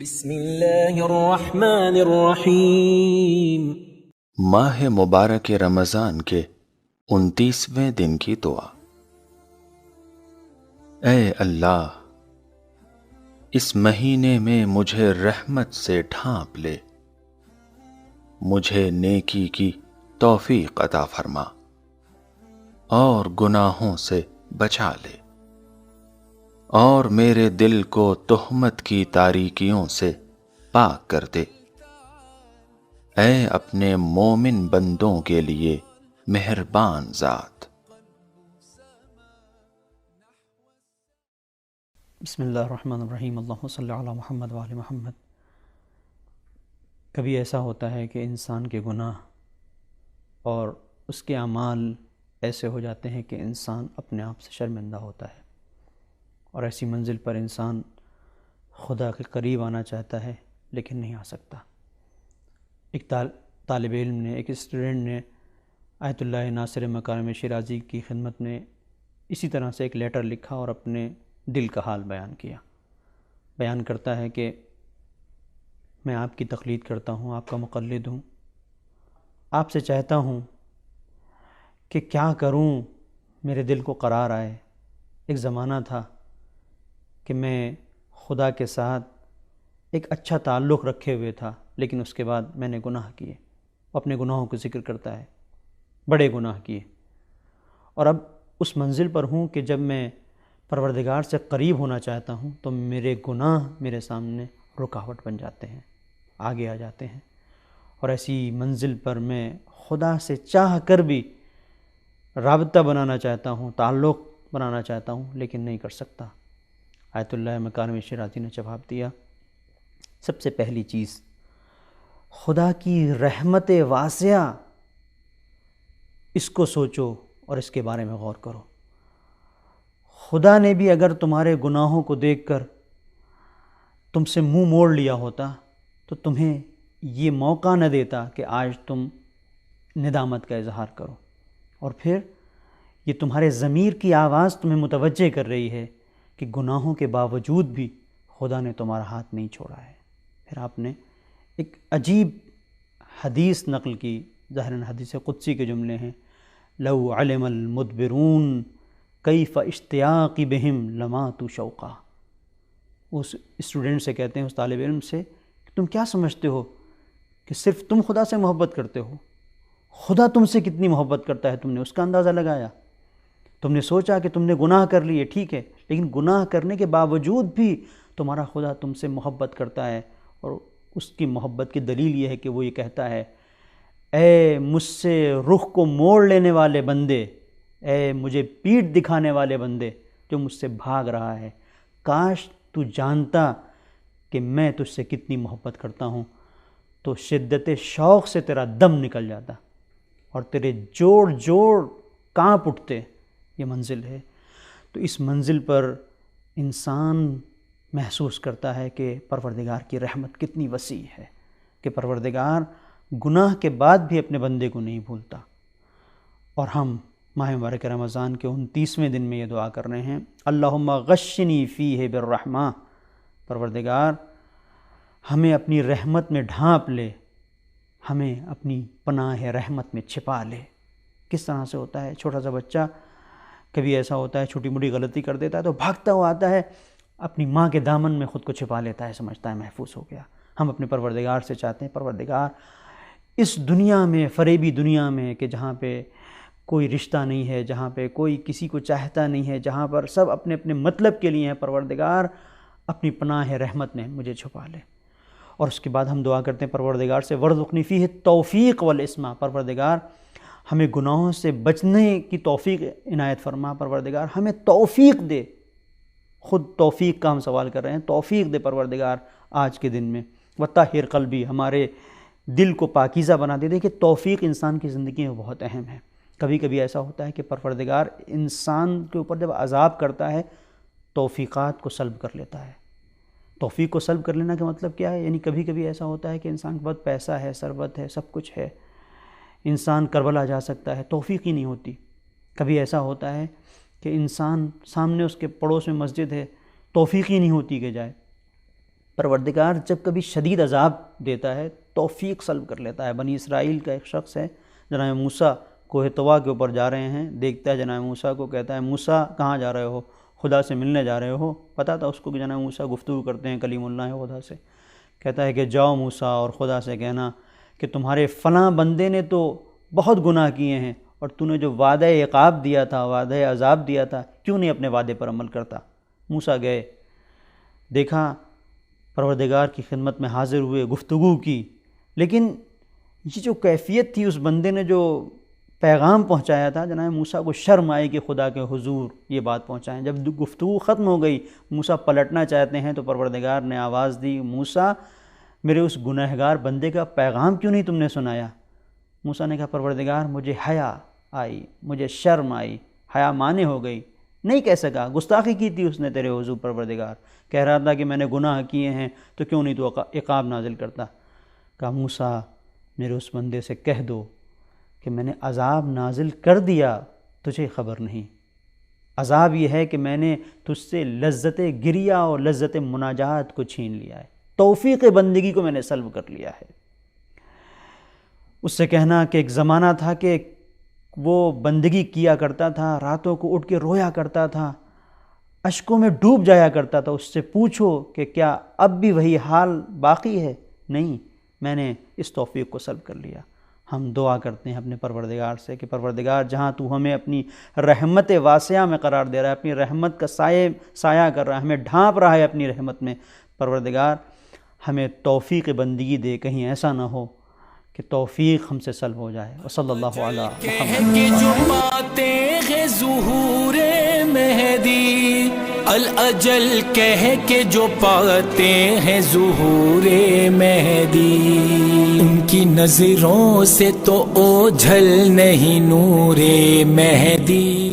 بسم اللہ الرحمن الرحیم۔ ماہ مبارک رمضان کے 29ویں دن کی دعا۔ اے اللہ، اس مہینے میں مجھے رحمت سے ڈھانپ لے، مجھے نیکی کی توفیق عطا فرما اور گناہوں سے بچا لے، اور میرے دل کو تہمت کی تاریکیوں سے پاک کر دے۔ اے اپنے مومن بندوں کے لیے مہربان ذات۔ بسم اللہ الرحمن الرحیم۔ اللہم صلی علی محمد وآل محمد۔ کبھی ایسا ہوتا ہے کہ انسان کے گناہ اور اس کے اعمال ایسے ہو جاتے ہیں کہ انسان اپنے آپ سے شرمندہ ہوتا ہے، اور ایسی منزل پر انسان خدا کے قریب آنا چاہتا ہے لیکن نہیں آ سکتا۔ ایک طالب علم نے، ایک اسٹوڈنٹ نے آیت اللہ ناصر مکارم شیرازی کی خدمت میں اسی طرح سے ایک لیٹر لکھا اور اپنے دل کا حال بیان کیا۔ بیان کرتا ہے کہ میں آپ کی تقلید کرتا ہوں، آپ کا مقلد ہوں، آپ سے چاہتا ہوں کہ کیا کروں میرے دل کو قرار آئے۔ ایک زمانہ تھا کہ میں خدا کے ساتھ ایک اچھا تعلق رکھے ہوئے تھا، لیکن اس کے بعد میں نے گناہ کیے۔ اپنے گناہوں کو ذکر کرتا ہے، بڑے گناہ کیے، اور اب اس منزل پر ہوں کہ جب میں پروردگار سے قریب ہونا چاہتا ہوں تو میرے گناہ میرے سامنے رکاوٹ بن جاتے ہیں، آگے آ جاتے ہیں، اور ایسی منزل پر میں خدا سے چاہ کر بھی رابطہ بنانا چاہتا ہوں، تعلق بنانا چاہتا ہوں، لیکن نہیں کر سکتا۔ آیت اللہ مکارم شیرازی نے جواب دیا، سب سے پہلی چیز خدا کی رحمت واسعہ، اس کو سوچو اور اس کے بارے میں غور کرو۔ خدا نے بھی اگر تمہارے گناہوں کو دیکھ کر تم سے منہ موڑ لیا ہوتا تو تمہیں یہ موقع نہ دیتا کہ آج تم ندامت کا اظہار کرو، اور پھر یہ تمہارے ضمیر کی آواز تمہیں متوجہ کر رہی ہے کہ گناہوں کے باوجود بھی خدا نے تمہارا ہاتھ نہیں چھوڑا ہے۔ پھر آپ نے ایک عجیب حدیث نقل کی، ظاہراً حدیث قدسی کے جملے ہیں، لو علم المدبرون کیف اشتیاقی بہم لماتوا شوقا۔ اس اسٹوڈنٹ سے کہتے ہیں، اس طالب علم سے، کہ تم کیا سمجھتے ہو کہ صرف تم خدا سے محبت کرتے ہو؟ خدا تم سے کتنی محبت کرتا ہے، تم نے اس کا اندازہ لگایا؟ تم نے سوچا کہ تم نے گناہ کر لیے، ٹھیک ہے، لیکن گناہ کرنے کے باوجود بھی تمہارا خدا تم سے محبت کرتا ہے، اور اس کی محبت کی دلیل یہ ہے کہ وہ یہ کہتا ہے، اے مجھ سے رخ کو موڑ لینے والے بندے، اے مجھے پیٹھ دکھانے والے بندے جو مجھ سے بھاگ رہا ہے، کاش تو جانتا کہ میں تجھ سے کتنی محبت کرتا ہوں، تو شدت شوق سے تیرا دم نکل جاتا اور تیرے جوڑ جوڑ کانپ اٹھتے۔ یہ منزل ہے۔ تو اس منزل پر انسان محسوس کرتا ہے کہ پروردگار کی رحمت کتنی وسیع ہے، کہ پروردگار گناہ کے بعد بھی اپنے بندے کو نہیں بھولتا۔ اور ہم ماہ مبارک رمضان کے 29ویں دن میں یہ دعا کر رہے ہیں، اللہم غشنی فیہ بالرحمہ، پروردگار ہمیں اپنی رحمت میں ڈھانپ لے، ہمیں اپنی پناہ رحمت میں چھپا لے۔ کس طرح سے ہوتا ہے؟ چھوٹا سا بچہ کبھی ایسا ہوتا ہے چھوٹی موٹی غلطی کر دیتا ہے تو بھاگتا ہوا آتا ہے، اپنی ماں کے دامن میں خود کو چھپا لیتا ہے، سمجھتا ہے محفوظ ہو گیا۔ ہم اپنے پروردگار سے چاہتے ہیں، پروردگار اس دنیا میں، فریبی دنیا میں، کہ جہاں پہ کوئی رشتہ نہیں ہے، جہاں پہ کوئی کسی کو چاہتا نہیں ہے، جہاں پر سب اپنے اپنے مطلب کے لیے ہیں، پروردگار اپنی پناہ رحمت میں مجھے چھپا لے۔ اور اس کے بعد ہم دعا کرتے ہیں پروردگار سے، وارزقنی فیہ توفیق والعصمہ، پروردگار ہمیں گناہوں سے بچنے کی توفیق عنایت فرما، پروردگار ہمیں توفیق دے۔ خود توفیق کا ہم سوال کر رہے ہیں، توفیق دے پروردگار آج کے دن میں۔ وطہر قلبی، ہمارے دل کو پاکیزہ بنا دے۔ دیکھیں توفیق انسان کی زندگی میں بہت اہم ہے۔ کبھی کبھی ایسا ہوتا ہے کہ پروردگار انسان کے اوپر جب عذاب کرتا ہے توفیقات کو سلب کر لیتا ہے۔ توفیق کو سلب کر لینا کا مطلب کیا ہے؟ یعنی کبھی کبھی ایسا ہوتا ہے کہ انسان کے پاس پیسہ ہے، ثروت ہے، سب کچھ ہے، انسان کربلا جا سکتا ہے، توفیق ہی نہیں ہوتی۔ کبھی ایسا ہوتا ہے کہ انسان سامنے اس کے پڑوس میں مسجد ہے، توفیق ہی نہیں ہوتی کہ جائے۔ پروردگار جب کبھی شدید عذاب دیتا ہے توفیق سلب کر لیتا ہے۔ بنی اسرائیل کا ایک شخص ہے، جناب موسیٰ کوہ طوا کے اوپر جا رہے ہیں، دیکھتا ہے جناب موسیٰ کو، کہتا ہے موسیٰ کہاں جا رہے ہو؟ خدا سے ملنے جا رہے ہو؟ پتہ تھا اس کو کہ جناب موسیٰ گفتگو کرتے ہیں، کلیم اللہ ہے خدا سے۔ کہتا ہے کہ جاؤ موسیٰ اور خدا سے کہنا کہ تمہارے فلاں بندے نے تو بہت گناہ کیے ہیں، اور تو نے جو وعدہ عقاب دیا تھا، وعدہ عذاب دیا تھا، کیوں نہیں اپنے وعدے پر عمل کرتا؟ موسیٰ گئے، دیکھا، پروردگار کی خدمت میں حاضر ہوئے، گفتگو کی، لیکن یہ جو کیفیت تھی اس بندے نے جو پیغام پہنچایا تھا، جناب موسیٰ کو شرم آئی کہ خدا کے حضور یہ بات پہنچائیں۔ جب گفتگو ختم ہو گئی، موسیٰ پلٹنا چاہتے ہیں تو پروردگار نے آواز دی، موسیٰ میرے اس گنہگار بندے کا پیغام کیوں نہیں تم نے سنایا؟ موسیٰ نے کہا پروردگار مجھے حیا آئی، مجھے شرم آئی، حیا مانے ہو گئی، نہیں کہہ سکا، گستاخی کی تھی اس نے تیرے حضور پروردگار، کہہ رہا تھا کہ میں نے گناہ کیے ہیں تو کیوں نہیں تو عقاب نازل کرتا؟ کہا موسیٰ میرے اس بندے سے کہہ دو کہ میں نے عذاب نازل کر دیا، تجھے خبر نہیں۔ عذاب یہ ہے کہ میں نے تجھ سے لذت گریہ اور لذت مناجات کو چھین لیا ہے، توفیق بندگی کو میں نے سلب کر لیا ہے۔ اس سے کہنا کہ ایک زمانہ تھا کہ وہ بندگی کیا کرتا تھا، راتوں کو اٹھ کے رویا کرتا تھا، اشکوں میں ڈوب جایا کرتا تھا، اس سے پوچھو کہ کیا اب بھی وہی حال باقی ہے؟ نہیں، میں نے اس توفیق کو سلب کر لیا۔ ہم دعا کرتے ہیں اپنے پروردگار سے کہ پروردگار جہاں تو ہمیں اپنی رحمت واسعہ میں قرار دے رہا ہے، اپنی رحمت کا سایہ کر رہا ہے، ہمیں ڈھانپ رہا ہے اپنی رحمت میں، پروردگار ہمیں توفیق بندگی دے، کہیں ایسا نہ ہو کہ توفیق ہم سے سلب ہو جائے۔ وصلی اللہ علی محمد۔ جو پاتے ہیں ظہور مہدی، الاجل کہہ کے جو پاتے ہیں ظہور مہدی، ان کی نظروں سے تو اوجھل نہیں نور مہدی۔